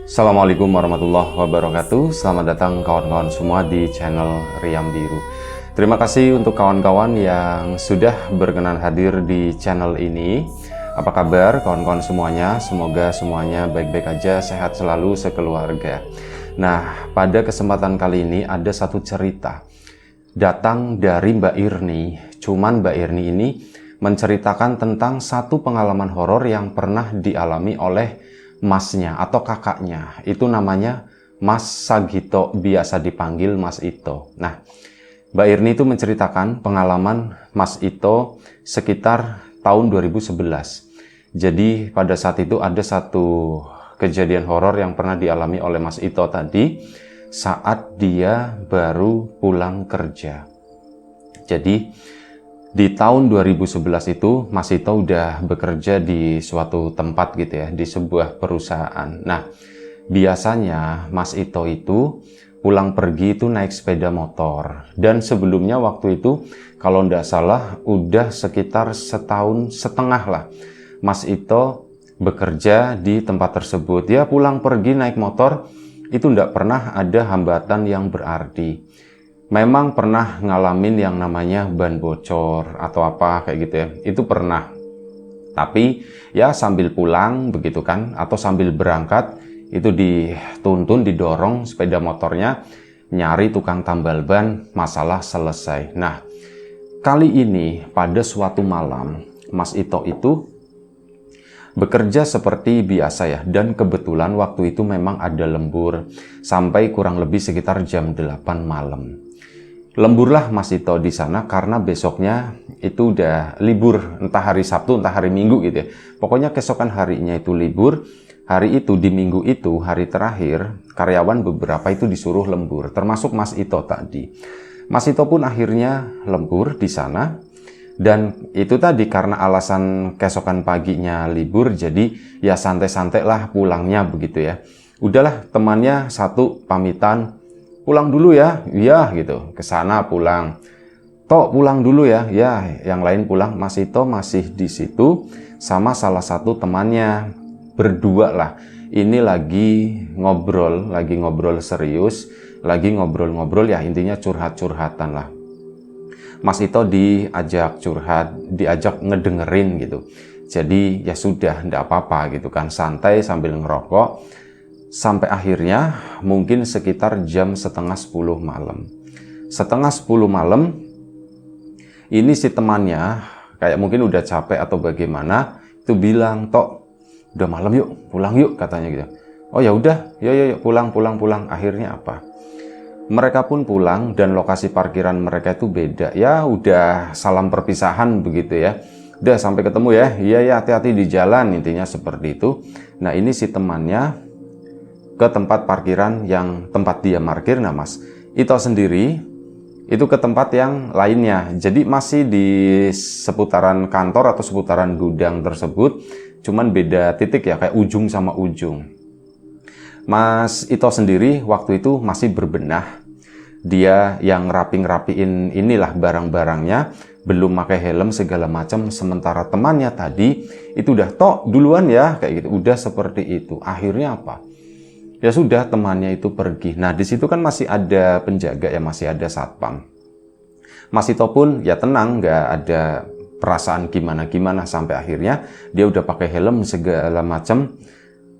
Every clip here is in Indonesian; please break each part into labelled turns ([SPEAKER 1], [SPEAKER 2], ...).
[SPEAKER 1] Assalamualaikum warahmatullahi wabarakatuh. Selamat datang kawan-kawan semua di channel Riam Biru. Terima kasih untuk kawan-kawan yang sudah berkenan hadir di channel ini. Apa kabar kawan-kawan semuanya? Semoga semuanya baik-baik aja, sehat selalu sekeluarga. Nah, pada kesempatan kali ini ada satu cerita datang dari Mbak Irni. Cuman Mbak Irni ini menceritakan tentang satu pengalaman horor yang pernah dialami oleh masnya atau kakaknya. Itu namanya Mas Sagito, biasa dipanggil Mas Ito. Nah, Mbak Irni itu menceritakan pengalaman Mas Ito sekitar tahun 2011. Jadi pada saat itu ada satu kejadian horor yang pernah dialami oleh Mas Ito tadi saat dia baru pulang kerja. Jadi di tahun 2011 itu Mas Ito udah bekerja di suatu tempat gitu ya, di sebuah perusahaan. Nah, biasanya Mas Ito itu pulang pergi itu naik sepeda motor. Dan sebelumnya waktu itu kalau nggak salah udah sekitar setahun setengah lah Mas Ito bekerja di tempat tersebut. Dia pulang pergi naik motor itu nggak pernah ada hambatan yang berarti. Memang pernah ngalamin yang namanya ban bocor atau apa kayak gitu ya, itu pernah. Tapi ya sambil pulang begitu kan, atau sambil berangkat itu dituntun, didorong sepeda motornya, nyari tukang tambal ban, masalah selesai. Nah, kali ini pada suatu malam Mas Ito itu bekerja seperti biasa ya, dan kebetulan waktu itu memang ada lembur sampai kurang lebih sekitar jam 8 malam. Lemburlah Mas Ito di sana karena besoknya itu udah libur, entah hari Sabtu entah hari Minggu gitu ya. Pokoknya keesokan harinya itu libur. Hari itu di minggu itu hari terakhir karyawan beberapa itu disuruh lembur, termasuk Mas Ito tadi. Mas Ito pun akhirnya lembur di sana. Dan itu tadi karena alasan keesokan paginya libur, jadi ya santai-santai lah pulangnya begitu ya. Udahlah temannya satu pamitan, pulang dulu ya, iya gitu, ke sana pulang. Tok pulang dulu ya, ya yang lain pulang. Mas Ito masih di situ sama salah satu temannya, berdua lah. Ini lagi ngobrol serius, lagi ngobrol-ngobrol ya, intinya curhat-curhatan lah. Mas Ito diajak curhat, diajak ngedengerin gitu. Jadi ya sudah, ndak apa-apa gitu kan, santai sambil ngerokok. Sampai akhirnya mungkin sekitar jam setengah 10 malam. Setengah 10 malam, ini si temannya kayak mungkin udah capek atau bagaimana, itu bilang, "Tok, udah malam yuk, pulang yuk," katanya gitu. Oh ya udah, yuk pulang. Akhirnya apa? Mereka pun pulang dan lokasi parkiran mereka itu beda. Ya udah salam perpisahan begitu ya. Udah sampai ketemu ya. Iya ya, hati-hati di jalan, intinya seperti itu. Nah, ini si temannya ke tempat parkiran yang tempat dia parkir. Nah, Mas Ito sendiri itu ke tempat yang lainnya. Jadi masih di seputaran kantor atau seputaran gudang tersebut, cuman beda titik ya, kayak ujung sama ujung. Mas Ito sendiri waktu itu masih berbenah. Dia yang rapiin inilah barang-barangnya, belum pakai helm segala macam. Sementara temannya tadi itu udah, "Tok duluan ya," kayak gitu. Udah seperti itu. Akhirnya apa? Ya sudah, temannya itu pergi. Nah, di situ kan masih ada penjaga ya, masih ada satpam. Mas Ito pun ya tenang, nggak ada perasaan gimana-gimana, sampai akhirnya dia udah pakai helm segala macam.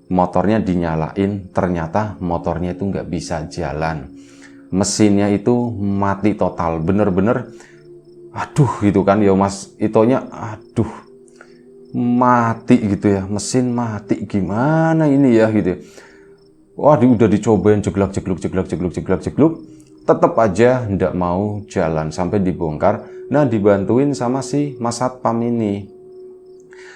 [SPEAKER 1] Motornya dinyalain, ternyata motornya itu nggak bisa jalan. Mesinnya itu mati total, bener-bener aduh gitu kan ya, Mas Itonya aduh mati gitu ya, mesin mati, gimana ini ya gitu ya. Wah, udah dicobain jeglak, tetap aja ndak mau jalan sampai dibongkar. Nah, dibantuin sama si Mas Satpam ini.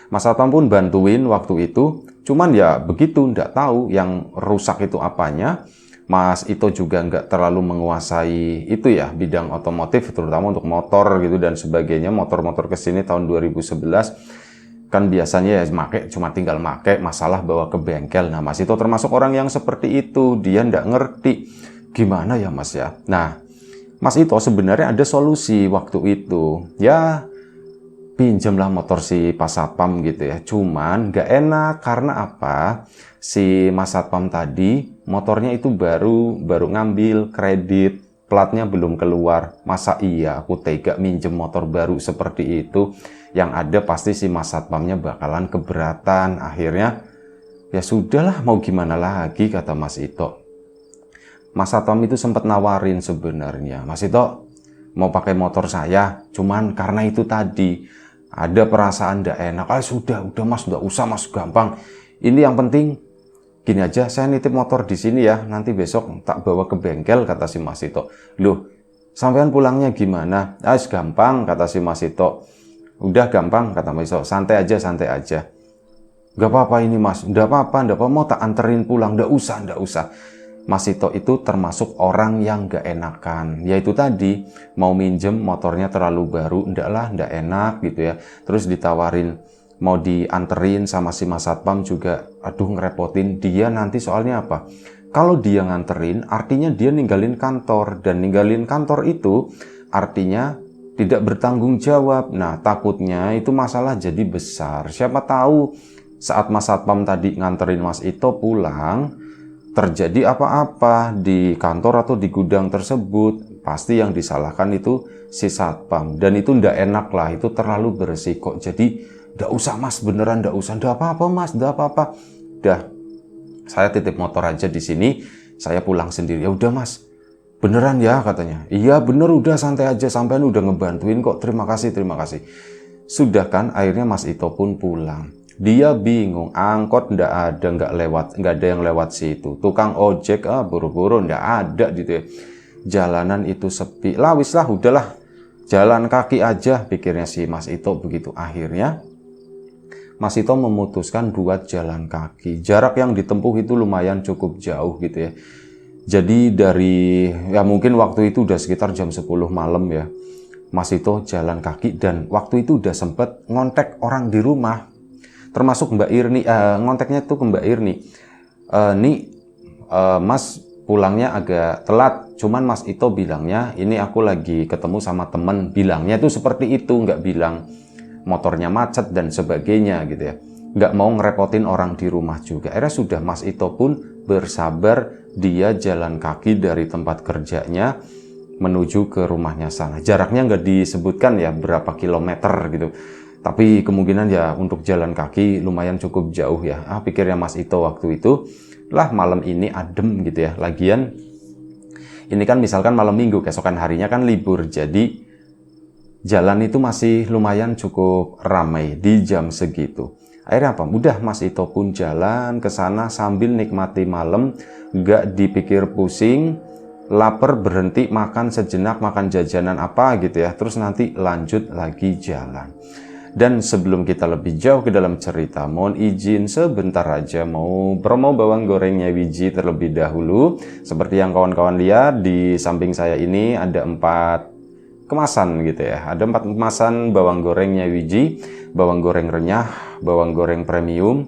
[SPEAKER 1] Mas Satpam pun bantuin waktu itu, cuman ya begitu, ndak tahu yang rusak itu apanya. Mas Ito juga nggak terlalu menguasai itu ya, bidang otomotif, terutama untuk motor gitu dan sebagainya. Motor-motor kesini tahun 2011. Kan biasanya ya cuma tinggal make, masalah bawa ke bengkel. Nah, Mas Ito termasuk orang yang seperti itu. Dia ndak ngerti gimana ya Mas ya. Nah, Mas Ito sebenarnya ada solusi waktu itu. Ya pinjam lah motor si Pak Satpam gitu ya. Cuman nggak enak karena apa? Si Mas Satpam tadi motornya itu baru ngambil kredit, platnya belum keluar. Masa iya aku tega minjem motor baru seperti itu? Yang ada pasti si Mas Satpamnya bakalan keberatan. Akhirnya ya sudahlah, mau gimana lagi, kata Mas Ito. Mas Satpam itu sempat nawarin sebenarnya, Mas Ito mau pakai motor saya, cuman karena itu tadi ada perasaan ndak enak. Sudah Mas, nggak usah Mas, gampang. Ini yang penting gini aja, saya nitip motor di sini ya, nanti besok tak bawa ke bengkel, kata si Mas Ito. Loh, sampean pulangnya gimana? Gampang, kata si Mas Ito. Udah gampang, kata Mas Ito, santai aja. Gak apa-apa ini Mas, ndak apa-apa, mau tak anterin pulang, ndak usah. Mas Ito itu termasuk orang yang gak enakan, yaitu tadi mau minjem motornya terlalu baru, ndak enak gitu ya. Terus ditawarin mau dianterin sama si Mas Satpam juga, aduh ngerepotin dia nanti. Soalnya apa? Kalau dia nganterin artinya dia ninggalin kantor, dan ninggalin kantor itu artinya tidak bertanggung jawab. Nah, takutnya itu masalah jadi besar. Siapa tahu saat Mas Satpam tadi nganterin Mas Ito pulang, terjadi apa-apa di kantor atau di gudang tersebut, pasti yang disalahkan itu si Satpam. Dan itu ndak enak lah, itu terlalu beresiko. Jadi ndak usah Mas, beneran ndak usah. Ndak apa-apa Mas, ndak apa-apa. Dah, saya titip motor aja di sini, saya pulang sendiri. Ya udah Mas, beneran ya, katanya. Iya bener, udah santai aja, sampean udah ngebantuin kok, terima kasih. Sudah kan, akhirnya Mas Ito pun pulang. Dia bingung, angkot ndak ada, nggak ada yang lewat situ. Tukang ojek buru-buru ndak ada gitu ya. Jalanan itu sepi. Udahlah, jalan kaki aja, pikirnya si Mas Ito begitu. Akhirnya Mas Ito memutuskan buat jalan kaki. Jarak yang ditempuh itu lumayan cukup jauh gitu ya. Jadi dari, ya mungkin waktu itu udah sekitar jam 10 malam ya, Mas Ito jalan kaki, dan waktu itu udah sempet ngontek orang di rumah. Termasuk Mbak Irni, ngonteknya tuh ke Mbak Irni. Mas pulangnya agak telat, cuman Mas Ito bilangnya ini aku lagi ketemu sama temen, bilangnya tuh seperti itu, nggak bilang motornya macet dan sebagainya gitu ya. Nggak mau ngerepotin orang di rumah juga. Akhirnya sudah, Mas Ito pun bersabar, dia jalan kaki dari tempat kerjanya menuju ke rumahnya sana. Jaraknya nggak disebutkan ya berapa kilometer gitu. Tapi kemungkinan ya untuk jalan kaki lumayan cukup jauh ya. Pikirnya Mas Ito waktu itu, lah malam ini adem gitu ya. Lagian ini kan misalkan malam minggu, keesokan harinya kan libur. Jadi jalan itu masih lumayan cukup ramai di jam segitu. Akhirnya apa? Udah, Mas Ito pun jalan ke sana sambil nikmati malam, nggak dipikir pusing. Lapar berhenti makan sejenak, makan jajanan apa gitu ya. Terus nanti lanjut lagi jalan. Dan sebelum kita lebih jauh ke dalam cerita, mohon izin sebentar aja mau promo bawang gorengnya Wiji terlebih dahulu. Seperti yang kawan-kawan lihat di samping saya ini ada 4 kemasan gitu ya. Ada 4 kemasan bawang gorengnya Wiji, bawang goreng renyah, bawang goreng premium,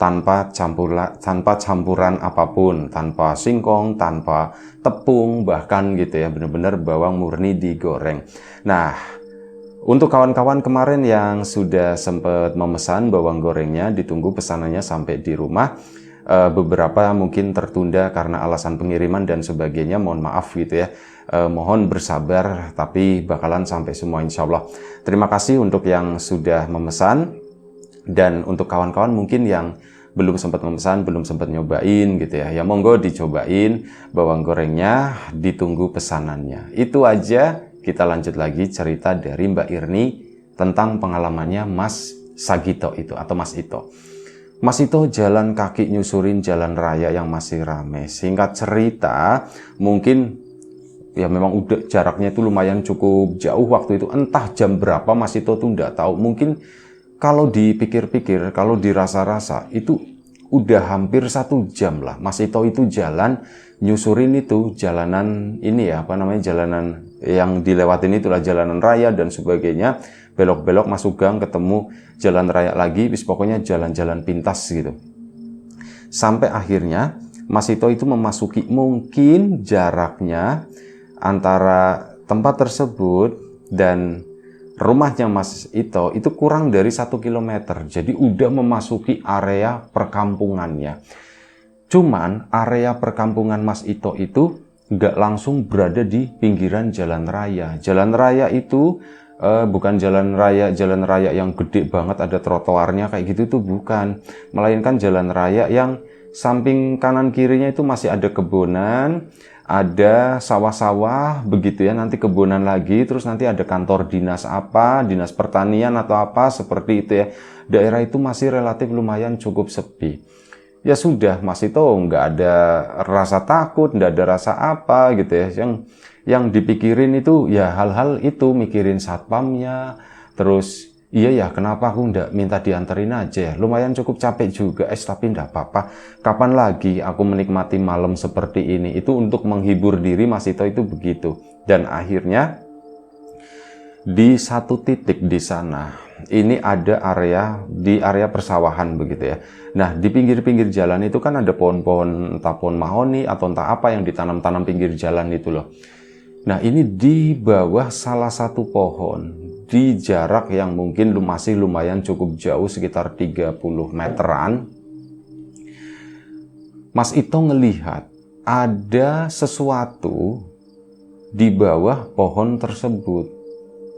[SPEAKER 1] tanpa campuran apapun, tanpa singkong, tanpa tepung, bahkan gitu ya, bener-bener bawang murni digoreng. Nah, untuk kawan-kawan kemarin yang sudah sempat memesan bawang gorengnya, ditunggu pesanannya sampai di rumah. Beberapa mungkin tertunda karena alasan pengiriman dan sebagainya, mohon maaf gitu ya. Mohon bersabar, tapi bakalan sampai semua insya Allah. Terima kasih untuk yang sudah memesan, dan untuk kawan-kawan mungkin yang belum sempat memesan, belum sempat nyobain gitu ya, ya monggo dicobain bawang gorengnya, ditunggu pesanannya. Itu aja. Kita lanjut lagi cerita dari Mbak Irni tentang pengalamannya Mas Sagito itu, atau Mas Ito. Mas Ito jalan kaki nyusurin jalan raya yang masih ramai. Singkat cerita, mungkin ya memang udah jaraknya itu lumayan cukup jauh waktu itu. Entah jam berapa Mas Ito tuh nggak tahu. Mungkin kalau dipikir-pikir, kalau dirasa-rasa itu udah hampir 1 jam lah. Mas Ito itu jalan nyusurin itu jalanan ini ya, jalanan yang dilewatin itulah jalanan raya dan sebagainya, belok-belok masuk gang ketemu jalan raya lagi, pokoknya jalan-jalan pintas gitu. Sampai akhirnya Mas Ito itu memasuki, mungkin jaraknya antara tempat tersebut dan rumahnya Mas Ito itu kurang dari 1 kilometer. Jadi udah memasuki area perkampungannya. Cuman area perkampungan Mas Ito itu nggak langsung berada di pinggiran jalan raya. Jalan raya itu bukan jalan raya yang gede banget ada trotoarnya kayak gitu tuh bukan. Melainkan jalan raya yang samping kanan kirinya itu masih ada kebonan, ada sawah-sawah begitu ya, nanti kebonan lagi, terus nanti ada kantor dinas apa, dinas pertanian atau apa seperti itu ya. Daerah itu masih relatif lumayan cukup sepi. Ya sudah, Mas Ito nggak ada rasa takut, nggak ada rasa apa gitu ya. Yang dipikirin itu ya hal-hal itu, mikirin satpamnya, terus iya ya kenapa aku nggak minta dianterin aja ya, lumayan cukup capek juga, tapi nggak apa-apa. Kapan lagi aku menikmati malam seperti ini, itu untuk menghibur diri Mas Ito itu begitu. Dan akhirnya di satu titik di sana, ini ada area persawahan begitu ya. Nah, di pinggir-pinggir jalan itu kan ada pohon-pohon, entah pohon mahoni atau entah apa yang ditanam-tanam pinggir jalan itu loh. Nah, ini di bawah salah satu pohon, di jarak yang mungkin masih lumayan cukup jauh, sekitar 30 meteran, Mas Ito ngelihat ada sesuatu di bawah pohon tersebut.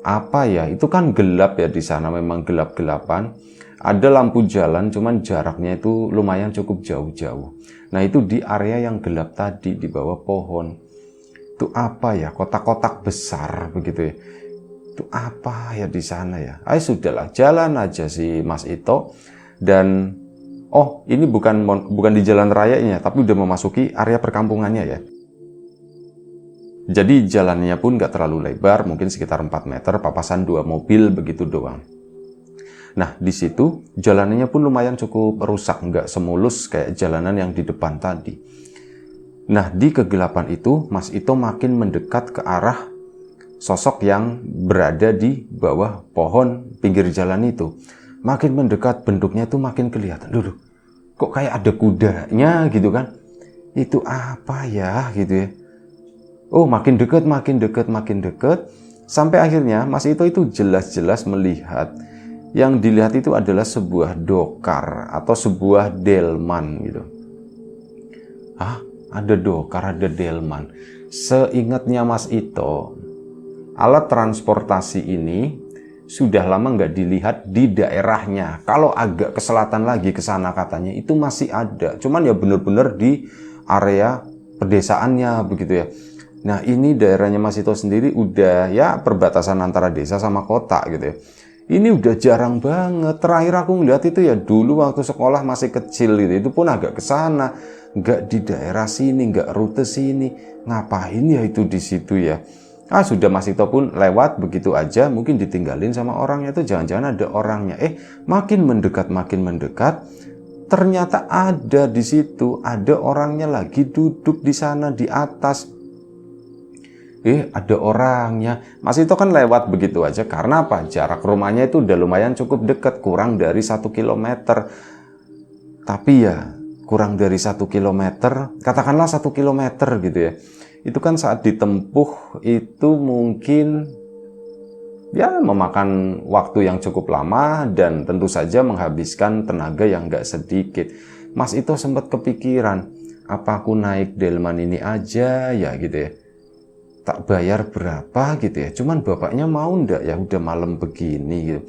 [SPEAKER 1] Apa ya? Itu kan gelap ya di sana, memang gelap-gelapan. Ada lampu jalan, cuman jaraknya itu lumayan cukup jauh-jauh. Nah, itu di area yang gelap tadi di bawah pohon. Itu apa ya? Kotak-kotak besar begitu ya. Itu apa ya di sana ya? Ayo sudahlah, jalan aja si Mas Ito. Dan oh, ini bukan di jalan rayanya, tapi udah memasuki area perkampungannya ya. Jadi jalannya pun nggak terlalu lebar, mungkin sekitar 4 meter, papasan 2 mobil begitu doang. Nah, di situ jalanannya pun lumayan cukup rusak, nggak semulus kayak jalanan yang di depan tadi. Nah, di kegelapan itu, Mas Ito makin mendekat ke arah sosok yang berada di bawah pohon pinggir jalan itu. Makin mendekat, bentuknya itu makin kelihatan. Duh, kok kayak ada kudanya gitu kan? Itu apa ya gitu ya? Oh, makin dekat, sampai akhirnya Mas Ito itu jelas-jelas melihat. Yang dilihat itu adalah sebuah dokar atau sebuah delman gitu. Hah? Ada dokar, ada delman. Seingatnya Mas Ito, alat transportasi ini sudah lama nggak dilihat di daerahnya. Kalau agak ke selatan lagi ke sana katanya itu masih ada. Cuman ya benar-benar di area pedesaannya begitu ya. Nah, ini daerahnya Mas Ito sendiri udah ya perbatasan antara desa sama kota gitu ya. Ini udah jarang banget. Terakhir aku ngeliat itu ya dulu waktu sekolah masih kecil gitu. Itu pun agak ke sana, nggak di daerah sini, nggak rute sini. Ngapain ya itu di situ ya? Ah, sudah Mas Ito pun lewat begitu aja, mungkin ditinggalin sama orangnya itu, jangan-jangan ada orangnya. Makin mendekat, ternyata ada di situ, ada orangnya lagi duduk di sana di atas. Ada orangnya. Mas Ito kan lewat begitu aja, karena apa? Jarak rumahnya itu udah lumayan cukup dekat, kurang dari 1 kilometer. Tapi ya, kurang dari 1 kilometer, katakanlah 1 kilometer gitu ya. Itu kan saat ditempuh itu mungkin ya memakan waktu yang cukup lama dan tentu saja menghabiskan tenaga yang nggak sedikit. Mas Ito sempat kepikiran, apa aku naik delman ini aja ya gitu ya. Tak bayar berapa gitu ya, cuman bapaknya mau ndak ya, udah malam begini gitu.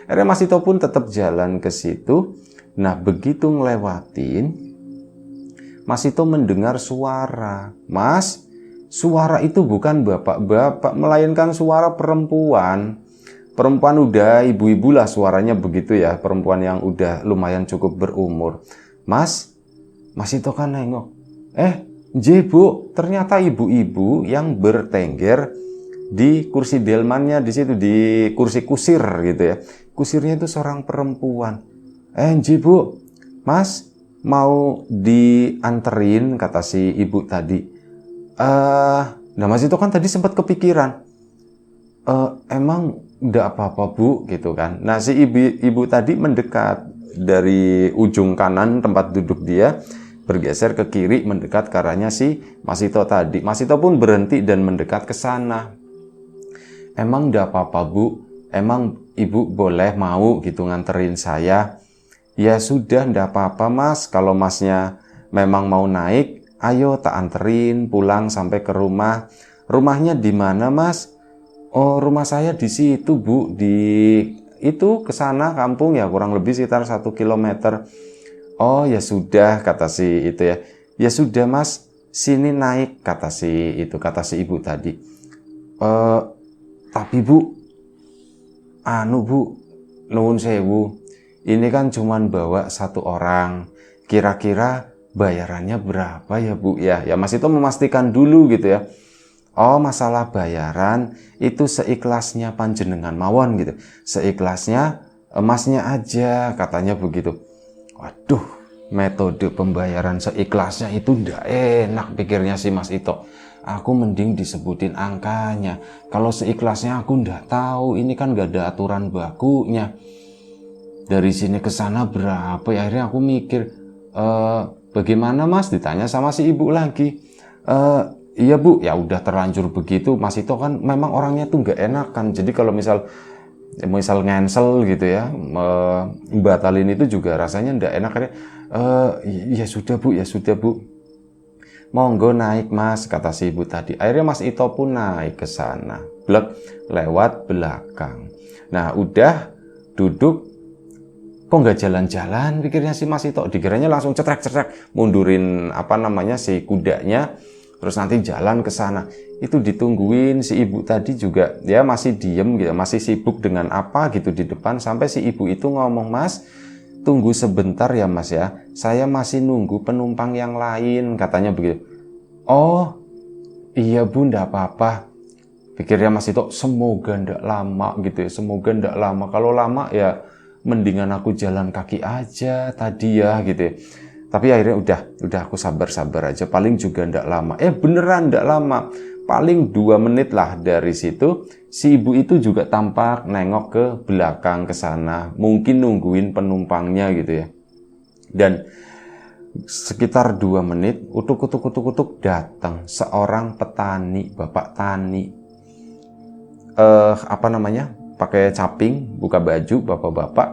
[SPEAKER 1] Akhirnya Mas Ito pun tetap jalan ke situ. Nah, begitu ngelewatin, Mas Ito mendengar suara. Mas, suara itu bukan bapak-bapak, melainkan suara perempuan. Perempuan udah ibu-ibu lah suaranya begitu ya, perempuan yang udah lumayan cukup berumur. Mas Ito kan nengok. Bu, ternyata ibu-ibu yang bertengger di kursi delmannya di situ, di kursi kusir gitu ya. Kusirnya itu seorang perempuan. Bu, Mas mau dianterin, kata si ibu tadi. Nah Mas Ito kan tadi sempat kepikiran. Emang enggak apa-apa Bu gitu kan. Nah si ibu tadi mendekat dari ujung kanan tempat duduk dia, bergeser ke kiri mendekat ke arahnya si Mas Ito tadi. Mas Ito pun berhenti dan mendekat ke sana. Emang enggak apa-apa Bu? emang ibu boleh mau gitu nganterin saya? Ya sudah, ndak apa-apa mas, kalau masnya memang mau naik, ayo tak anterin pulang sampai ke rumah. Rumahnya di mana mas? Oh, rumah saya di situ bu, di itu ke sana kampung ya, kurang lebih sekitar 1 kilometer. Oh ya sudah, kata si itu ya. Ya sudah mas, sini naik, kata si ibu tadi. Tapi bu, bu, nuwun sewu, ini kan cuman bawa 1 orang, kira-kira bayarannya berapa ya bu ya? Ya mas itu memastikan dulu gitu ya. Oh, masalah bayaran itu seikhlasnya panjenengan mawon gitu, seikhlasnya masnya aja, katanya begitu. Waduh, metode pembayaran seikhlasnya itu ndak enak, pikirnya si Mas Ito. Aku mending disebutin angkanya, kalau seikhlasnya aku ndak tahu, ini kan gak ada aturan bakunya. Dari sini ke sana berapa ya? Akhirnya aku mikir, bagaimana mas? Ditanya sama si ibu lagi. Iya bu, ya udah terlanjur begitu. Mas Ito kan memang orangnya tuh gak enak kan. Jadi kalau misal cancel gitu ya, batalin itu juga rasanya ndak enak. Ya sudah bu, monggo naik mas, kata si ibu tadi. Akhirnya Mas Ito pun naik ke sana, lewat belakang. Nah udah duduk, kok nggak jalan-jalan, pikirnya si Mas Ito. Dikiranya langsung cetrek-cetrek mundurin si kudanya, terus nanti jalan ke sana. Itu ditungguin si ibu tadi juga, dia masih diem gitu, masih sibuk dengan apa gitu di depan, sampai si ibu itu ngomong, mas tunggu sebentar ya mas ya, saya masih nunggu penumpang yang lain, katanya begitu. Oh iya bu, ndak apa-apa, pikirnya Mas Ito, semoga ndak lama gitu ya, semoga ndak lama. Kalau lama ya mendingan aku jalan kaki aja tadi ya gitu ya. Tapi akhirnya udah aku sabar-sabar aja, paling juga ndak lama. Beneran ndak lama, paling 2 menit lah. Dari situ si ibu itu juga tampak nengok ke belakang ke sana, mungkin nungguin penumpangnya gitu ya. Dan sekitar 2 menit, utuk datang seorang petani, bapak tani, pakai caping, buka baju, bapak-bapak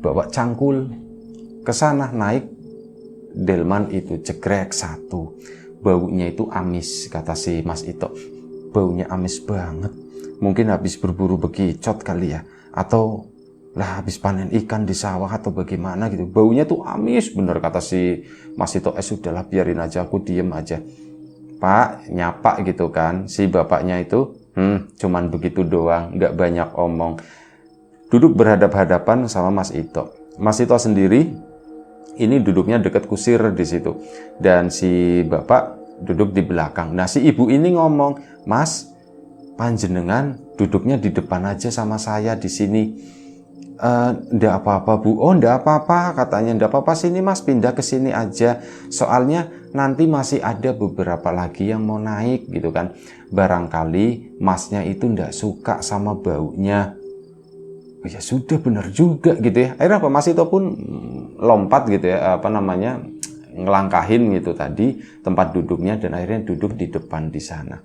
[SPEAKER 1] bawa cangkul ke sana, naik delman itu, cegrek 1. Baunya itu amis, kata si Mas Ito. Baunya amis banget. Mungkin habis berburu bekicot kali ya, atau lah habis panen ikan di sawah atau bagaimana gitu. Baunya tuh amis bener, kata si Mas Ito. Sudahlah, biarin aja, aku diem aja. Pak, nyapa gitu kan. Si bapaknya itu cuman begitu doang, nggak banyak omong. Duduk berhadap-hadapan sama Mas Ito. Mas Ito sendiri ini duduknya dekat kusir di situ, dan si bapak duduk di belakang. Nah si ibu ini ngomong, mas, panjenengan duduknya di depan aja sama saya di sini. Ndak apa-apa bu. Oh ndak apa-apa, katanya, ndak apa-apa, sini mas, pindah ke sini aja, soalnya nanti masih ada beberapa lagi yang mau naik gitu kan, barangkali masnya itu ndak suka sama baunya. Ya sudah, benar juga gitu ya. Akhirnya Mas Ito pun lompat gitu ya, ngelangkahin gitu tadi tempat duduknya, dan akhirnya duduk di depan di sana.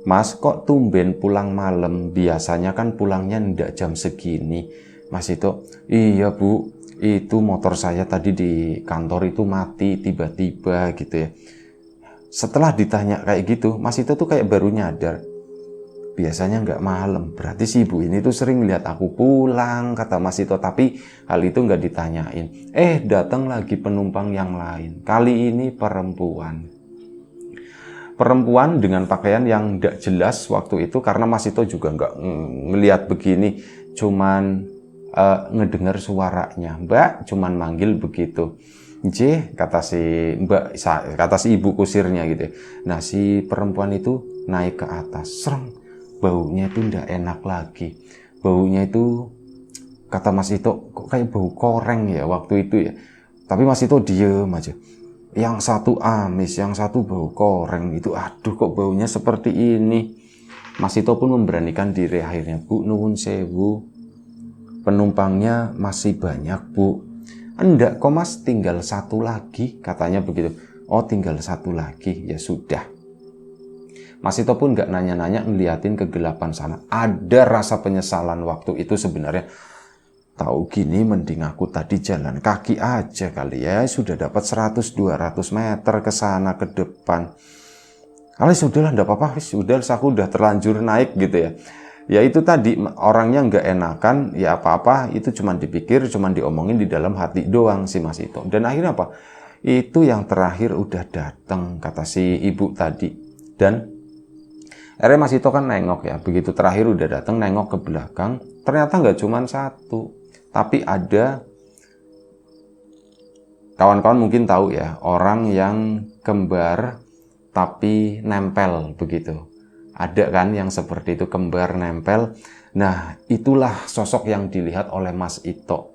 [SPEAKER 1] Mas, kok tumben pulang malam? Biasanya kan pulangnya ndak jam segini. Mas Ito, iya bu, itu motor saya tadi di kantor itu mati tiba-tiba gitu ya. Setelah ditanya kayak gitu, Mas Ito tuh kayak baru nyadar, biasanya nggak malam, berarti si ibu ini tuh sering lihat aku pulang, kata Mas Ito. Tapi hal itu nggak ditanyain. Datang lagi penumpang yang lain, kali ini perempuan dengan pakaian yang nggak jelas waktu itu, karena Mas Ito juga nggak ngelihat begini, cuman ngedengar suaranya. Mbak, cuman manggil begitu. Kata si ibu kusirnya gitu. Nah si perempuan itu naik ke atas, sereng. Baunya itu ndak enak lagi. Baunya itu, kata Mas Ito, kok kayak bau koreng ya waktu itu ya. Tapi Mas Ito diem aja. Yang satu amis, yang satu bau koreng itu. Aduh, kok baunya seperti ini. Mas Ito pun memberanikan diri akhirnya. Bu, nuwun sewu, penumpangnya masih banyak bu. Enggak kok mas, tinggal 1 lagi, katanya begitu. Oh tinggal 1 lagi, ya sudah. Mas Ito pun nggak nanya-nanya ngeliatin kegelapan sana. Ada rasa penyesalan waktu itu sebenarnya. Tahu gini mending aku tadi jalan kaki aja kali ya. Sudah dapat 100-200 meter ke sana ke depan. Kalau sudahlah enggak apa-apa, sudah aku udah terlanjur naik gitu ya. Ya itu tadi orangnya nggak enakan, ya apa-apa itu cuman dipikir, cuman diomongin di dalam hati doang si Mas Ito. Dan akhirnya apa? Itu yang terakhir udah datang kata si ibu tadi. Dan akhirnya Mas Ito kan nengok ya, begitu terakhir udah datang nengok ke belakang, ternyata nggak cuma satu, tapi ada kawan-kawan mungkin tahu ya, orang yang kembar tapi nempel begitu. Ada kan yang seperti itu, kembar nempel. Nah, itulah sosok yang dilihat oleh Mas Ito.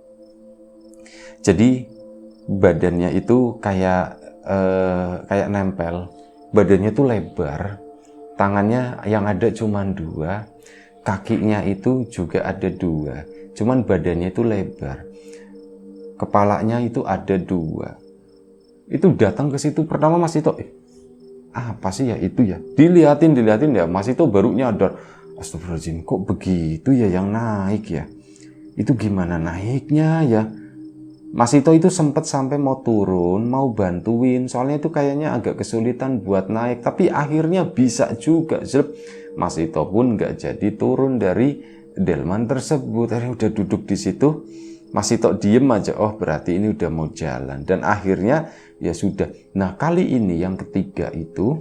[SPEAKER 1] Jadi badannya itu kayak nempel, badannya itu lebar, tangannya yang ada cuma 2, kakinya itu juga ada 2, cuman badannya itu lebar, kepalanya itu ada 2. Itu datang ke situ pertama Mas Ito, apa sih ya itu ya? Dilihatin ya, Mas Ito baru nyadar, astagfirullahaladzim, kok begitu ya yang naik ya? Itu gimana naiknya ya? Mas Ito itu sempat sampai mau turun, mau bantuin, soalnya itu kayaknya agak kesulitan buat naik, tapi akhirnya bisa juga. Mas Ito pun nggak jadi turun dari delman tersebut. Akhirnya udah duduk di situ, Mas Ito diem aja, oh berarti ini udah mau jalan. Dan akhirnya ya sudah. Nah kali ini yang ketiga itu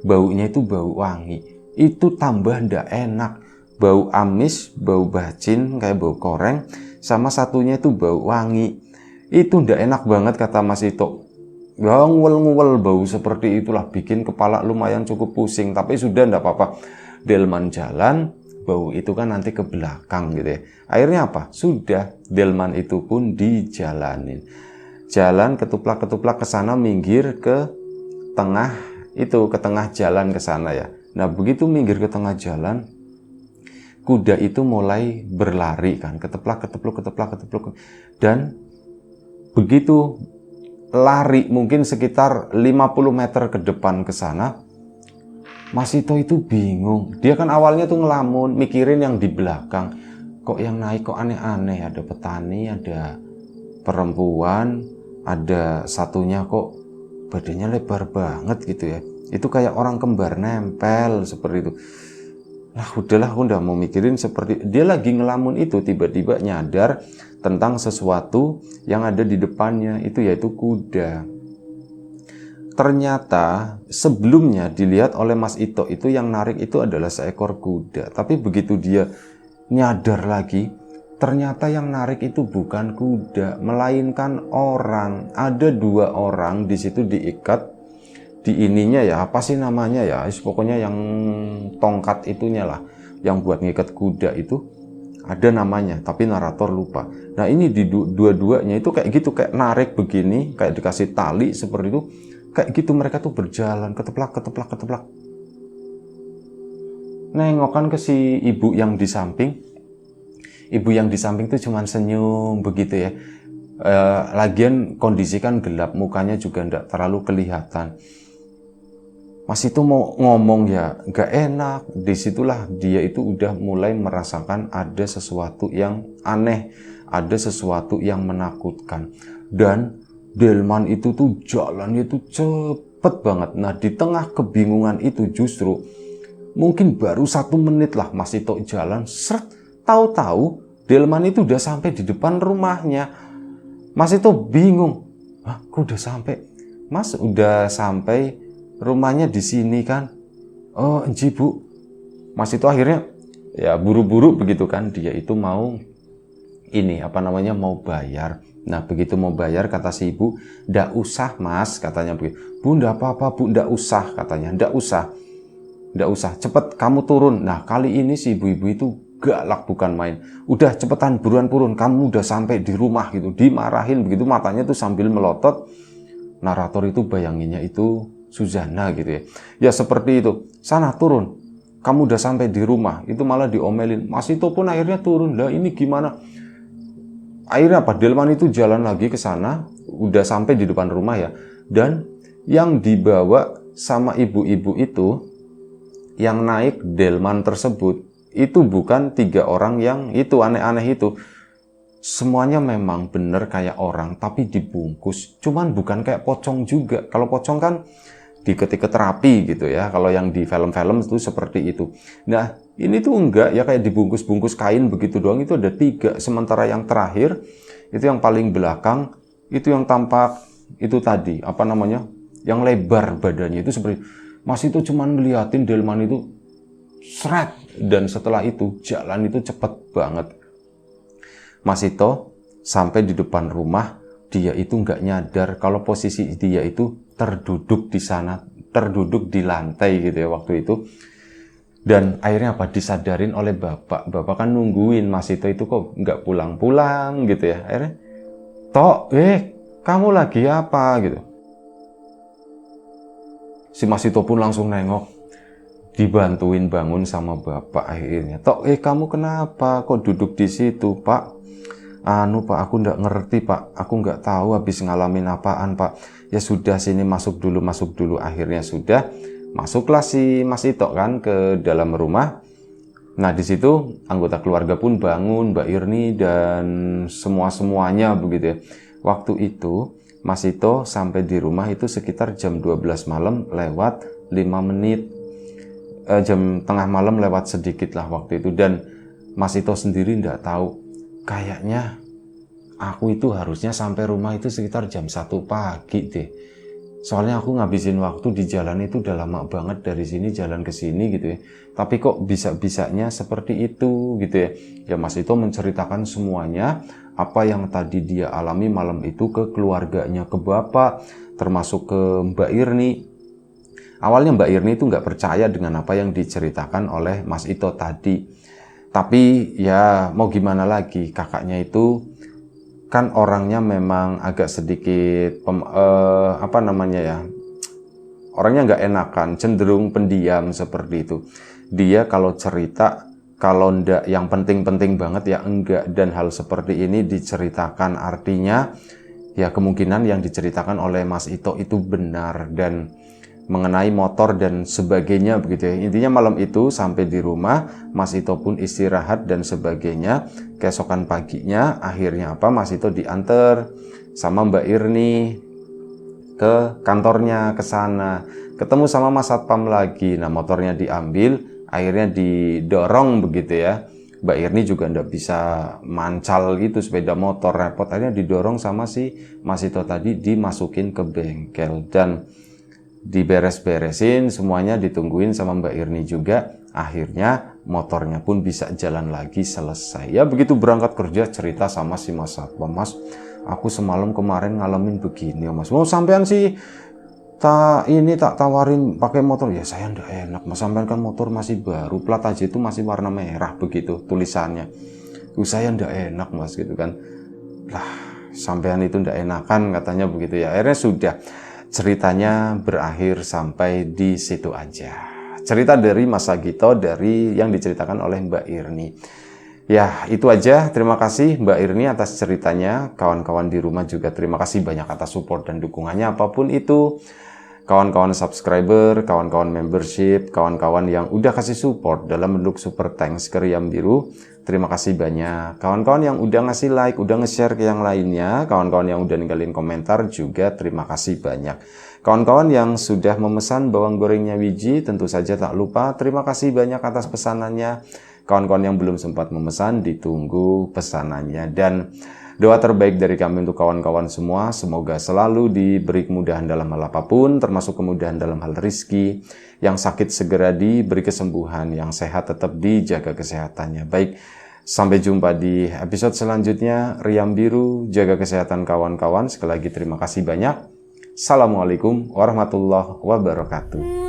[SPEAKER 1] baunya itu bau wangi, itu tambah ndak enak, bau amis, bau bacin kayak bau koreng, sama satunya itu bau wangi. Itu ndak enak banget kata Mas Ito. Ngewel-ngewel bau seperti itulah, bikin kepala lumayan cukup pusing. Tapi sudah ndak apa-apa, delman jalan, bau itu kan nanti ke belakang gitu ya. Akhirnya apa? Sudah, delman itu pun dijalanin. Jalan ketuplak-ketuplak ke sana, minggir ke tengah itu, ke tengah jalan ke sana ya. Nah, begitu minggir ke tengah jalan, kuda itu mulai berlari kan, keteplak. Dan begitu lari mungkin sekitar 50 meter ke depan ke sana, Mas Ito itu bingung. Dia kan awalnya tuh ngelamun, mikirin yang di belakang. Kok yang naik kok aneh-aneh, ada petani, ada perempuan, ada satunya kok badannya lebar banget gitu ya. Itu kayak orang kembar nempel seperti itu. Lah udahlah, aku udah mau mikirin seperti dia lagi ngelamun itu, tiba-tiba nyadar tentang sesuatu yang ada di depannya, itu yaitu kuda. Ternyata sebelumnya dilihat oleh Mas Ito itu yang narik itu adalah seekor kuda. Tapi begitu dia nyadar lagi, ternyata yang narik itu bukan kuda, melainkan orang. Ada 2 orang di situ diikat di ininya ya, apa sih namanya ya? Pokoknya yang tongkat itunya lah, yang buat ngikat kuda itu ada namanya, tapi narator lupa. Nah ini di dua-duanya itu kayak gitu, kayak narik begini, kayak dikasih tali seperti itu, kayak gitu mereka tuh berjalan keteplak. Nengokan ke si ibu yang di samping. Ibu yang di samping tuh cuman senyum begitu ya. Lagian kondisi kan gelap, mukanya juga enggak terlalu kelihatan. Mas itu mau ngomong ya gak enak. Disitulah dia itu udah mulai merasakan ada sesuatu yang aneh, ada sesuatu yang menakutkan. Dan delman itu tuh jalannya tuh cepet banget. Nah di tengah kebingungan itu justru mungkin baru 1 menit lah Mas Ito jalan, seret, tahu-tahu delman itu udah sampai di depan rumahnya. Mas Ito bingung, kok udah sampai? Mas udah sampai, rumahnya di sini kan? Oh enji bu. Mas Ito akhirnya ya buru-buru begitu kan, dia itu mau ini apa namanya, mau bayar. Nah begitu mau bayar kata si ibu, ndak usah mas, katanya begitu. Bu ndak apa-apa bu, ndak usah katanya, ndak usah, cepet kamu turun. Nah kali ini si ibu-ibu itu galak bukan main. Udah cepetan, buruan turun, kamu udah sampai di rumah gitu. Dimarahin begitu, matanya tuh sambil melotot. Narator itu bayanginnya itu Suzana gitu ya. Ya seperti itu, sana turun, kamu udah sampai di rumah. Itu malah diomelin. Mas Ito pun akhirnya turun. Lah ini gimana? Akhirnya apa? Delman itu jalan lagi ke sana, udah sampai di depan rumah ya. Dan yang dibawa sama ibu-ibu itu yang naik delman tersebut itu bukan 3 orang yang itu aneh-aneh itu. Semuanya memang bener kayak orang tapi dibungkus, cuman bukan kayak pocong juga. Kalau pocong kan diketik terapi gitu ya, kalau yang di film-film itu seperti itu. Nah ini tuh enggak ya, kayak dibungkus-bungkus kain begitu doang. Itu ada 3, sementara yang terakhir itu yang paling belakang itu yang tampak itu tadi apa namanya, yang lebar badannya itu seperti Mas itu cuman ngeliatin delman itu seret, dan setelah itu jalan itu cepet banget. Mas Ito sampai di depan rumah, dia itu nggak nyadar kalau posisi dia itu terduduk di sana, terduduk di lantai gitu ya waktu itu. Dan akhirnya apa, disadarin oleh bapak. Bapak kan nungguin Mas Ito itu kok nggak pulang-pulang gitu ya. Akhirnya, Tok, kamu lagi apa gitu. Si Mas Ito pun langsung nengok, dibantuin bangun sama bapak akhirnya. Tok, kamu kenapa kok duduk di situ, Pak? Pak, aku nggak ngerti Pak, aku nggak tahu habis ngalamin apaan Pak. Ya sudah, sini masuk dulu. Akhirnya sudah, masuklah si Mas Ito kan ke dalam rumah. Nah di situ anggota keluarga pun bangun, Mbak Irni dan semuanya begitu ya. Waktu itu Mas Ito sampai di rumah itu sekitar jam 12 malam lewat 5 menit. Jam tengah malam lewat sedikit lah waktu itu. Dan Mas Ito sendiri nggak tahu, kayaknya aku itu harusnya sampai rumah itu sekitar jam 1 pagi deh. Soalnya aku ngabisin waktu di jalan itu udah lama banget, dari sini jalan ke sini gitu ya. Tapi kok bisa-bisanya seperti itu gitu ya. Ya Mas Ito menceritakan semuanya apa yang tadi dia alami malam itu ke keluarganya, ke bapak, termasuk ke Mbak Irni. Awalnya Mbak Irni itu nggak percaya dengan apa yang diceritakan oleh Mas Ito tadi. Tapi ya mau gimana lagi, kakaknya itu kan orangnya memang agak sedikit orangnya nggak enakan, cenderung pendiam seperti itu. Dia kalau cerita, kalau ndak yang penting-penting banget ya enggak. Dan hal seperti ini diceritakan, artinya ya kemungkinan yang diceritakan oleh Mas Ito itu benar. Dan mengenai motor dan sebagainya begitu ya. Intinya malam itu sampai di rumah, Mas Ito pun istirahat dan sebagainya. Keesokan paginya akhirnya apa, Mas Ito diantar sama Mbak Irni ke kantornya, ke sana. Ketemu sama Mas Satpam lagi. Nah motornya diambil, akhirnya didorong begitu ya. Mbak Irni juga ndak bisa mancal gitu sepeda motor, repot. Akhirnya didorong sama si Mas Ito tadi, dimasukin ke bengkel dan diberes-beresin semuanya, ditungguin sama Mbak Irni juga. Akhirnya motornya pun bisa jalan lagi, selesai. Ya begitu berangkat kerja cerita sama si Mas Satpam, Mas aku semalam kemarin ngalamin begini ya Mas. Mau sampean sih tak tawarin pakai motor. Ya saya ndak enak Mas, sampean kan motor masih baru, plat aja itu masih warna merah begitu tulisannya. Saya ndak enak Mas gitu kan. Lah sampean itu ndak enakan katanya begitu ya. Akhirnya sudah, ceritanya berakhir sampai di situ aja. Cerita dari Mas Sagito dari yang diceritakan oleh Mbak Irni. Ya itu aja, terima kasih Mbak Irni atas ceritanya. Kawan-kawan di rumah juga terima kasih banyak atas support dan dukungannya apapun itu. Kawan-kawan subscriber, kawan-kawan membership, kawan-kawan yang udah kasih support dalam bentuk super thanks ke Riam Biru, terima kasih banyak. Kawan-kawan yang udah ngasih like, udah nge-share ke yang lainnya, kawan-kawan yang udah ninggalin komentar juga terima kasih banyak. Kawan-kawan yang sudah memesan bawang gorengnya Wiji, tentu saja tak lupa terima kasih banyak atas pesanannya. Kawan-kawan yang belum sempat memesan, ditunggu pesanannya. Dan doa terbaik dari kami untuk kawan-kawan semua, semoga selalu diberi kemudahan dalam hal apapun, termasuk kemudahan dalam hal rizki. Yang sakit segera diberi kesembuhan, yang sehat tetap dijaga kesehatannya. Baik, sampai jumpa di episode selanjutnya. Riam Biru, jaga kesehatan kawan-kawan. Sekali lagi terima kasih banyak. Assalamualaikum warahmatullahi wabarakatuh.